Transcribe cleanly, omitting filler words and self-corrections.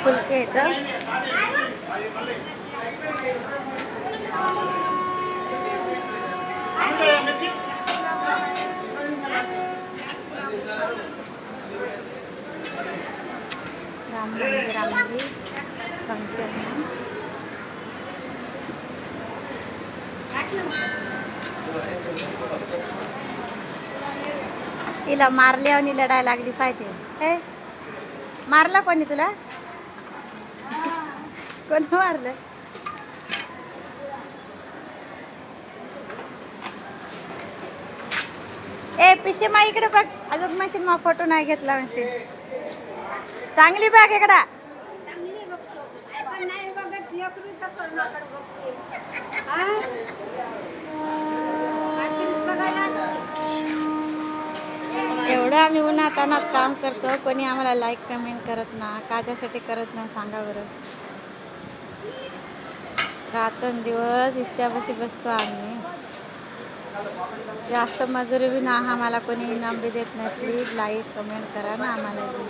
फुलके आहेत राम मंदिरामध्ये फंक्शन. तिला मारली आणि लढायला लागली पाहिजे. हे मारलं कोणी तुला? कोण मारलं? ए पिशे मा इकडे बघ. अजून मशीन मा फोटो नाही घेतला. मशीन चांगली बघ इकडा. एवढं आम्ही उन्हातानात काम करतो, कोणी आम्हाला लाईक कमेंट करत ना. काच्यासाठी करत नाही सांगा बरं. रात्रंदिवस इस्त्यापाशी बसतो आम्ही. जास्त मजुरी बी ना आम्हाला कोणी इनाम बी देत नाही. प्लीज लाईक कमेंट करा ना आम्हाला बी.